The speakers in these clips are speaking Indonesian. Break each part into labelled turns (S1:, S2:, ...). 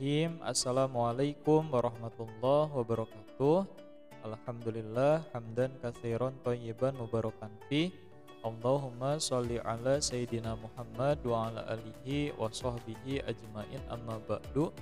S1: Bismillahirrahmanirrahim. Assalamualaikum warahmatullahi wabarakatuh. Alhamdulillah hamdan katsiran thayyiban mubarakan fi. Allahumma sholli ala sayyidina Muhammad wa ala alihi wa sahbihi ajmain, amma ba'du.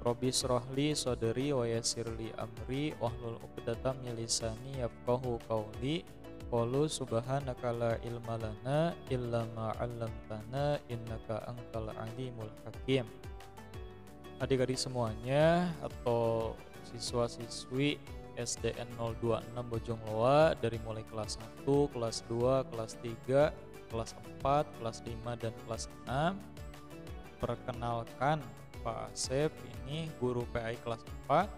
S1: Rabbi shrahli sadri wa yassirli amri wahlul 'uqdatam min lisani yafqahu qawli. Qalu subhanaka la ilma lana illa ma 'allamtana innaka antal alimul hakim. Adik-adik semuanya atau siswa-siswi SDN 026 Bojongloa dari mulai kelas 1, kelas 2, kelas 3, kelas 4, kelas 5 dan kelas 6. Perkenalkan, Pak Asep ini guru PAI kelas 4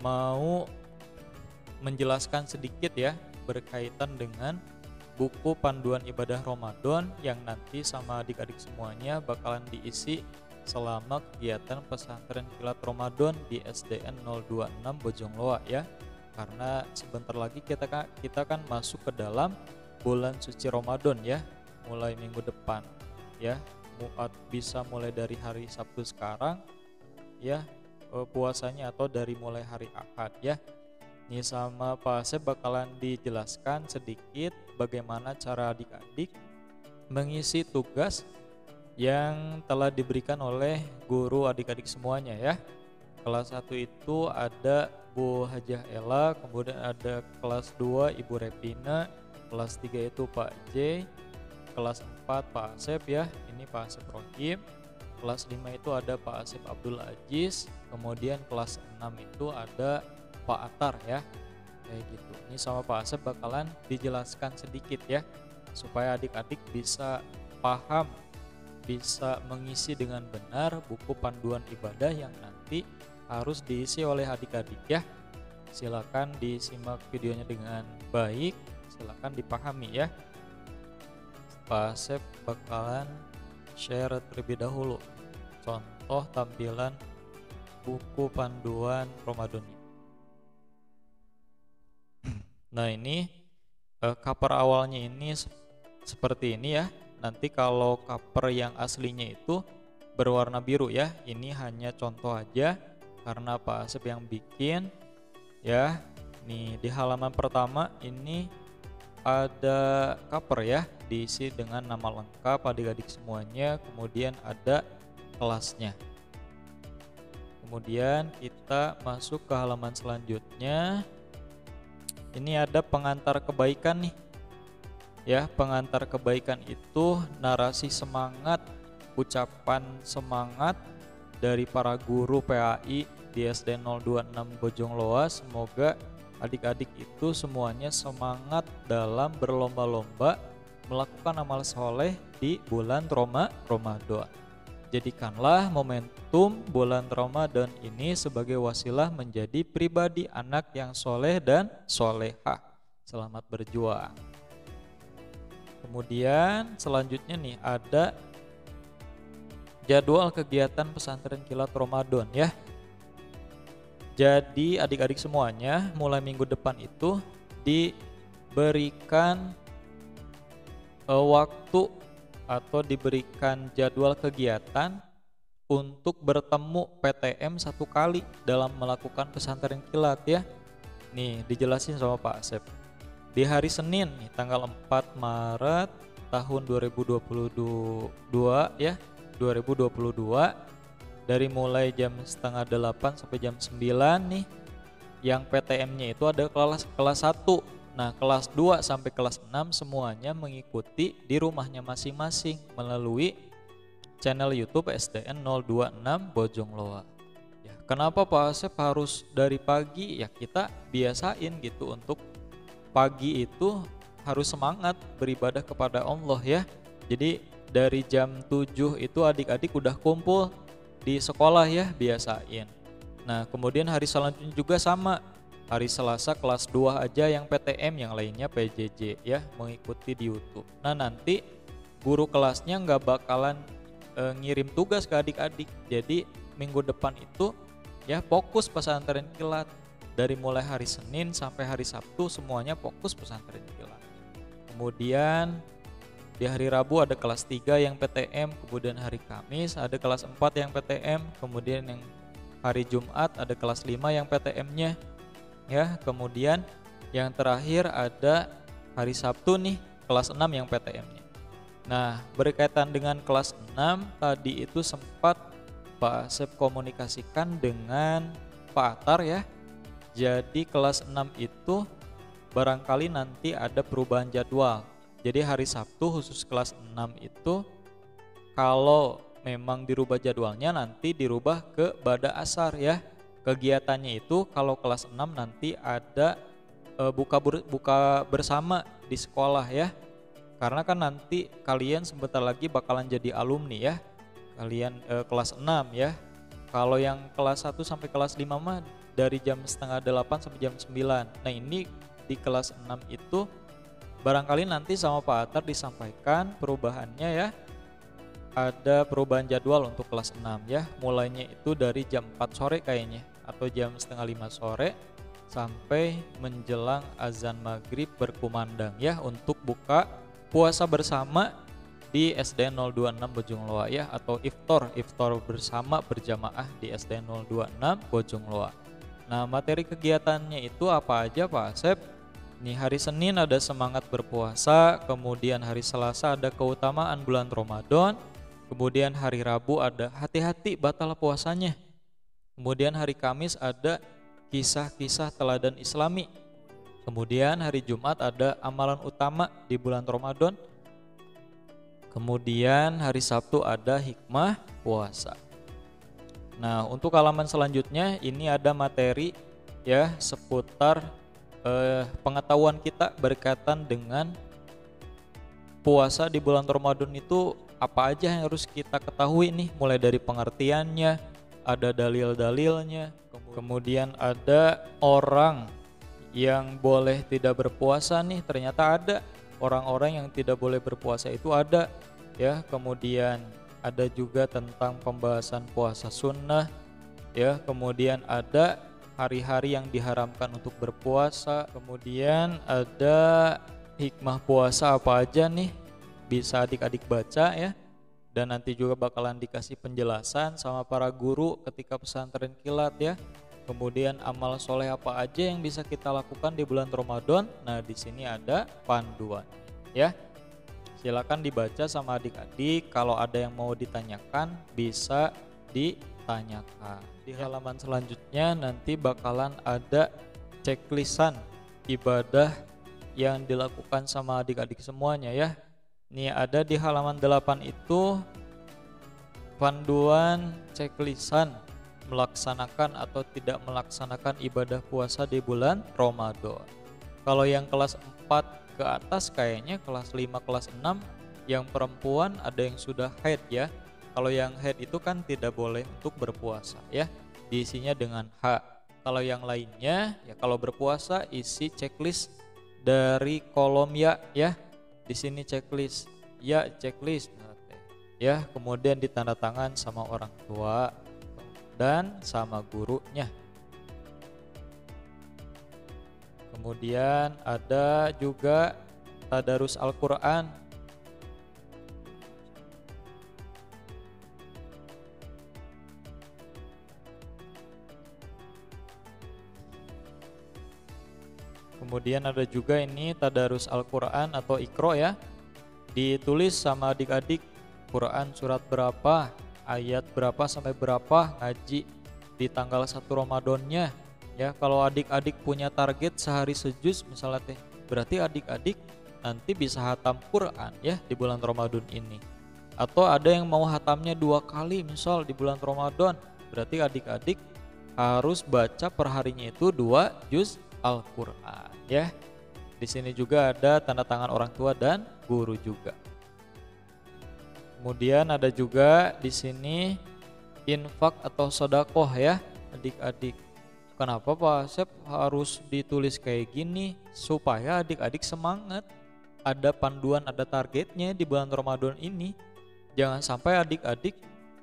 S1: mau menjelaskan sedikit ya berkaitan dengan buku panduan ibadah Ramadan yang nanti sama adik-adik semuanya bakalan diisi selama kegiatan pesantren kilat Ramadan di SDN 026 Bojongloa ya. Karena sebentar lagi kita kan masuk ke dalam bulan suci Ramadan ya, mulai minggu depan ya. Bisa mulai dari hari Sabtu sekarang ya puasanya, atau dari mulai hari Ahad ya. Ini sama Pak Asep bakalan dijelaskan sedikit bagaimana cara adik-adik mengisi tugas yang telah diberikan oleh guru adik-adik semuanya ya. Kelas 1 itu ada Bu Hajah Ella, kemudian ada kelas 2 Ibu Repina, kelas 3 itu Pak J, kelas 4 Pak Asep ya, ini Pak Asep Rohim, kelas 5 itu ada Pak Asep Abdul Aziz, kemudian kelas 6 itu ada Pak Atar ya, kayak gitu. Ini sama Pak Asep bakalan dijelaskan sedikit ya, supaya adik-adik bisa paham, bisa mengisi dengan benar buku panduan ibadah yang nanti harus diisi oleh adik-adik ya. Silakan disimak videonya dengan baik, silakan dipahami ya. Pak Asep bakalan share terlebih dahulu contoh tampilan buku panduan Ramadan. Nah ini cover awalnya ini seperti ini ya. Nanti kalau cover yang aslinya itu berwarna biru ya. Ini hanya contoh aja karena Pak Asep yang bikin ya. Nih di halaman pertama ini ada cover ya, diisi dengan nama lengkap adik-adik semuanya, kemudian ada kelasnya. Kemudian kita masuk ke halaman selanjutnya. Ini ada pengantar kebaikan nih. Ya, pengantar kebaikan itu narasi semangat, ucapan semangat dari para guru PAI di SD 026 Bojongloa. Semoga adik-adik itu semuanya semangat dalam berlomba-lomba melakukan amal soleh di bulan Ramadan. Jadikanlah momentum bulan Ramadan ini sebagai wasilah menjadi pribadi anak yang soleh dan solehah. Selamat berjuang. Kemudian selanjutnya nih ada jadwal kegiatan pesantren kilat Ramadan ya. Jadi adik-adik semuanya mulai minggu depan itu diberikan waktu atau diberikan jadwal kegiatan untuk bertemu PTM 1 kali dalam melakukan pesantren kilat ya. Nih dijelasin sama Pak Asep. Di hari Senin nih, tanggal 4 Maret tahun 2022 ya, 2022 dari mulai jam setengah 8 sampai jam 9 nih. Yang PTM-nya itu ada kelas 1. Nah, kelas 2 sampai kelas 6 semuanya mengikuti di rumahnya masing-masing melalui channel YouTube SDN 026 Bojongloa. Ya, kenapa Pak Asep harus dari pagi? Ya kita biasain gitu, untuk pagi itu harus semangat beribadah kepada Allah ya. Jadi dari jam 7 itu adik-adik udah kumpul di sekolah ya, biasain. Nah kemudian hari selanjutnya juga sama. Hari Selasa kelas 2 aja yang PTM, yang lainnya PJJ ya, mengikuti di YouTube. Nah nanti guru kelasnya nggak bakalan ngirim tugas ke adik-adik. Jadi minggu depan itu ya fokus pesantren kilat. Dari mulai hari Senin sampai hari Sabtu semuanya fokus pesantren kilat. Kemudian Di hari Rabu ada kelas 3 yang PTM, kemudian hari Kamis ada kelas 4 yang PTM, kemudian yang hari Jumat ada kelas 5 yang PTM-nya. Ya, kemudian yang terakhir ada hari Sabtu nih, kelas 6 yang PTM-nya. Nah, berkaitan dengan kelas 6 tadi itu sempat Pak Asep komunikasikan dengan Pak Atar ya. Jadi kelas 6 itu barangkali nanti ada perubahan jadwal. Jadi hari Sabtu khusus kelas 6 itu kalau memang dirubah jadwalnya nanti dirubah ke bada asar ya. Kegiatannya itu kalau kelas 6 nanti ada buka bersama di sekolah ya. Karena kan nanti kalian sebentar lagi bakalan jadi alumni ya. Kalian kelas 6 ya. Kalau yang kelas 1 sampai kelas 5 mah dari jam setengah 8 sampai jam 9. Nah ini di kelas 6 itu barangkali nanti sama Pak Atar disampaikan perubahannya ya. Ada perubahan jadwal untuk kelas 6 ya. Mulainya itu dari jam 4 sore kayaknya atau jam setengah 5 sore sampai menjelang azan maghrib berkumandang ya untuk buka puasa bersama di SD 026 Bojong Loa ya, atau iftar bersama berjamaah di SD 026 Bojong Loa. Nah, materi kegiatannya itu apa aja Pak Asep? Nih hari Senin ada semangat berpuasa, kemudian hari Selasa ada keutamaan bulan Ramadan, kemudian hari Rabu ada hati-hati batal puasanya. Kemudian hari Kamis ada kisah-kisah teladan Islami. Kemudian hari Jumat ada amalan utama di bulan Ramadan. Kemudian hari Sabtu ada hikmah puasa. Nah, untuk halaman selanjutnya ini ada materi ya seputar pengetahuan kita berkaitan dengan puasa di bulan Ramadan itu apa aja yang harus kita ketahui nih, mulai dari pengertiannya, ada dalil-dalilnya, kemudian ada orang yang boleh tidak berpuasa nih, ternyata ada orang-orang yang tidak boleh berpuasa itu ada ya. Kemudian ada juga tentang pembahasan puasa sunnah ya, kemudian ada hari-hari yang diharamkan untuk berpuasa, kemudian ada hikmah puasa apa aja nih, bisa adik-adik baca ya. Dan nanti juga bakalan dikasih penjelasan sama para guru ketika pesantren kilat ya. Kemudian amal soleh apa aja yang bisa kita lakukan di bulan Ramadan. Nah, di sini ada panduan ya. Silakan dibaca sama adik-adik. Kalau ada yang mau ditanyakan bisa ditanyakan. Di halaman selanjutnya nanti bakalan ada checklistan ibadah yang dilakukan sama adik-adik semuanya ya. Nih ada di halaman 8 itu panduan checklistan melaksanakan atau tidak melaksanakan ibadah puasa di bulan Ramadan. Kalau yang kelas 4 ke atas kayaknya kelas 5, kelas 6 yang perempuan ada yang sudah haid ya. Kalau yang haid itu kan tidak boleh untuk berpuasa ya. Diisinya dengan H. Kalau yang lainnya ya kalau berpuasa isi checklist dari kolom ya. Di sini checklist ya, checklist ya, kemudian ditanda tangan sama orang tua dan sama gurunya. Kemudian ada juga tadarus Al-Quran. Kemudian ada juga ini tadarus Al-Quran atau Iqra ya. Ditulis sama adik-adik Quran surat berapa, ayat berapa sampai berapa ngaji di tanggal 1 Ramadannya ya. Kalau adik-adik punya target sehari sejuz misalnya teh, berarti adik-adik nanti bisa hatam Quran ya di bulan Ramadan ini. Atau ada yang mau hatamnya 2 kali misal di bulan Ramadan, berarti adik-adik harus baca perharinya itu 2 juz Al-Quran ya. Di sini juga ada tanda tangan orang tua dan guru juga. Kemudian ada juga di sini infak atau sedekah ya adik-adik. Kenapa Pak Asep harus ditulis kayak gini? Supaya adik-adik semangat. Ada panduan, ada targetnya di bulan Ramadan ini. Jangan sampai adik-adik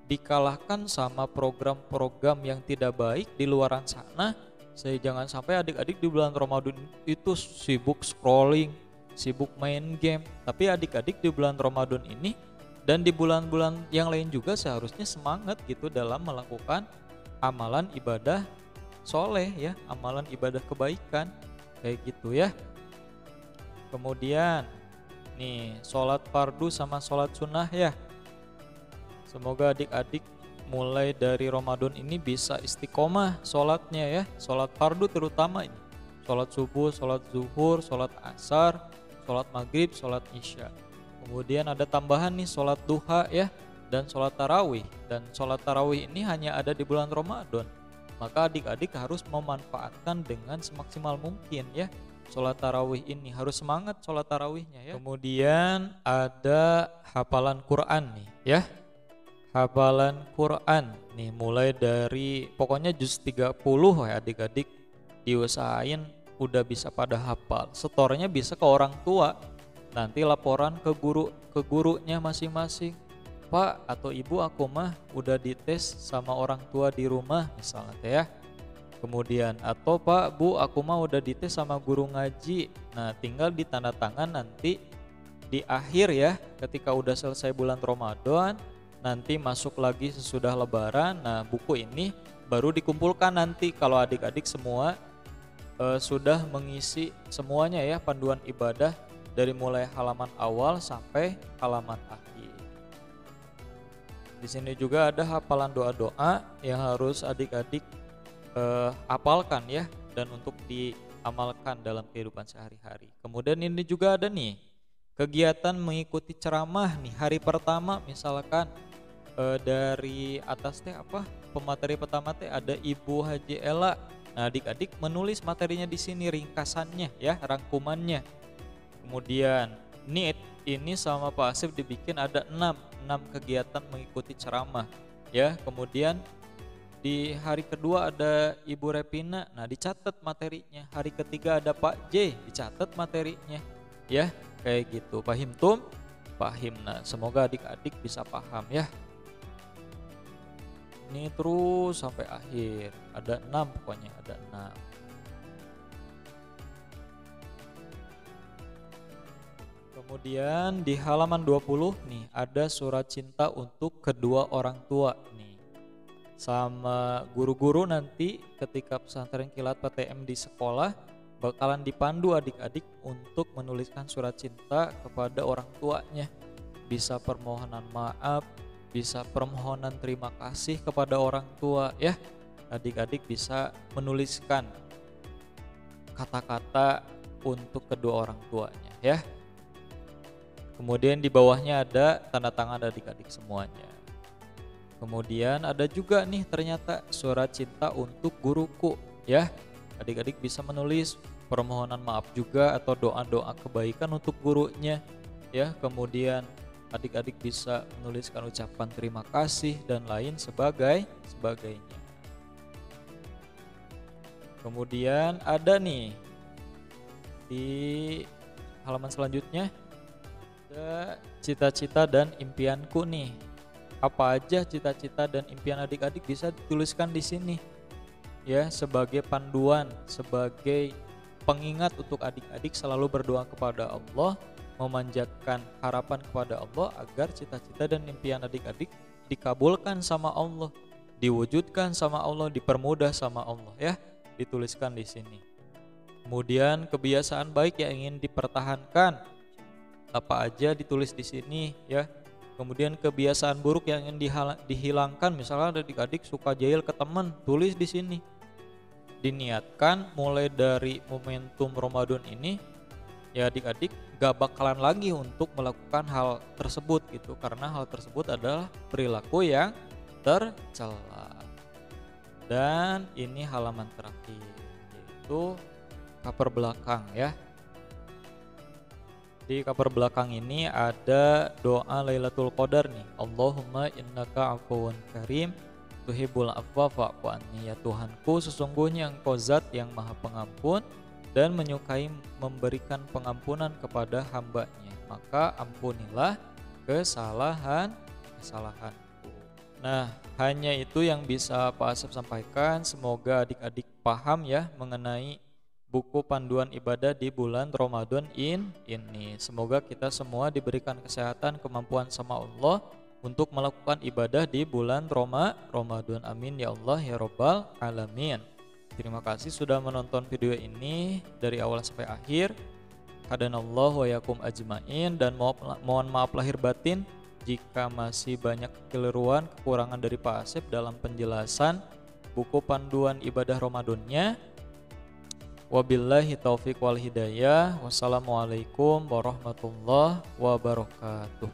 S1: dikalahkan sama program-program yang tidak baik di luaran sana. Jangan sampai adik-adik di bulan Ramadan itu sibuk scrolling sibuk main game. Tapi adik-adik di bulan Ramadan ini dan di bulan-bulan yang lain juga seharusnya semangat gitu dalam melakukan amalan ibadah soleh ya, amalan ibadah kebaikan kayak gitu ya. Kemudian nih sholat fardu sama sholat sunnah ya. Semoga adik-adik mulai dari Ramadan ini bisa istiqomah sholatnya ya, sholat fardu terutama ini, sholat subuh, sholat zuhur, sholat asar, sholat maghrib, sholat isya. Kemudian ada tambahan nih sholat duha ya, dan sholat tarawih. Dan sholat tarawih ini hanya ada di bulan Ramadan, maka adik-adik harus memanfaatkan dengan semaksimal mungkin ya. Sholat tarawih ini harus semangat sholat tarawihnya ya. Kemudian ada hafalan Quran nih ya. Hafalan Quran nih mulai dari pokoknya juz 30 ya adik-adik diusahain udah bisa pada hafal. Setornya bisa ke orang tua. Nanti laporan ke gurunya masing-masing. Pak atau Ibu aku mah udah dites sama orang tua di rumah misalnya ya. Kemudian atau Pak Bu aku mah udah dites sama guru ngaji. Nah, tinggal ditanda tangan nanti di akhir ya ketika udah selesai bulan Ramadan. Nanti masuk lagi sesudah lebaran. Nah buku ini baru dikumpulkan nanti kalau adik-adik semua sudah mengisi semuanya ya, panduan ibadah dari mulai halaman awal sampai halaman akhir. Di sini juga ada hafalan doa-doa yang harus adik-adik hafalkan ya, dan untuk diamalkan dalam kehidupan sehari-hari. Kemudian ini juga ada nih kegiatan mengikuti ceramah nih hari pertama misalkan. Dari atas teh apa pemateri pertama teh ada Ibu Haji Ella. Nah adik-adik menulis materinya di sini ringkasannya ya, rangkumannya. Kemudian ini sama Pak Asif dibikin ada 6 kegiatan mengikuti ceramah ya. Kemudian di hari kedua ada Ibu Repina, nah dicatat materinya. Hari ketiga ada Pak J, dicatat materinya ya, kayak gitu. Pahim tum? Pahim. Nah semoga adik-adik bisa paham ya. Ini terus sampai akhir, ada 6 pokoknya, ada 6. Kemudian di halaman 20 nih ada surat cinta untuk kedua orang tua nih. Sama guru-guru nanti ketika pesantren kilat PTM di sekolah bakalan dipandu adik-adik untuk menuliskan surat cinta kepada orang tuanya. Bisa permohonan maaf, bisa permohonan terima kasih kepada orang tua ya. Adik-adik bisa menuliskan kata-kata untuk kedua orang tuanya ya. Kemudian di bawahnya ada tanda tangan adik-adik semuanya. Kemudian ada juga nih ternyata surat cinta untuk guruku ya. Adik-adik bisa menulis permohonan maaf juga atau doa-doa kebaikan untuk gurunya ya. Kemudian adik-adik bisa menuliskan ucapan terima kasih dan lain sebagainya. Kemudian ada nih di halaman selanjutnya ada cita-cita dan impianku nih. Apa aja cita-cita dan impian adik-adik bisa dituliskan di sini ya, sebagai panduan, sebagai pengingat untuk adik-adik selalu berdoa kepada Allah, memanjatkan harapan kepada Allah agar cita-cita dan impian adik-adik dikabulkan sama Allah, diwujudkan sama Allah, dipermudah sama Allah ya, dituliskan di sini. Kemudian kebiasaan baik yang ingin dipertahankan, apa aja ditulis di sini ya. Kemudian kebiasaan buruk yang ingin dihilangkan, misalnya adik-adik suka jahil ke teman, tulis di sini. Diniatkan mulai dari momentum Ramadan ini ya adik-adik gak bakalan lagi untuk melakukan hal tersebut gitu, karena hal tersebut adalah perilaku yang tercela. Dan ini halaman terakhir yaitu cover belakang ya. Di cover belakang ini ada doa Lailatul Qadar nih. Allahumma innaka afuwun karim tuhibbul afwa fa'fu anni. Ya Tuhanku, sesungguhnya Engkau zat yang maha pengampun dan menyukai memberikan pengampunan kepada hamba-Nya, maka ampunilah kesalahanku. Nah, hanya itu yang bisa Pak Asep sampaikan. Semoga adik-adik paham ya mengenai buku panduan ibadah di bulan Ramadan ini. Semoga kita semua diberikan kesehatan, kemampuan sama Allah untuk melakukan ibadah di bulan Ramadan. Amin ya Allah ya Rabbal alamin. Terima kasih sudah menonton video ini dari awal sampai akhir. Hadanallahu wa yakum ajmain, dan mohon maaf lahir batin jika masih banyak kekeliruan, kekurangan dari Pak Asep dalam penjelasan buku panduan ibadah Ramadannya. Wabillahi taufiq wal hidayah. Wassalamualaikum warahmatullahi wabarakatuh.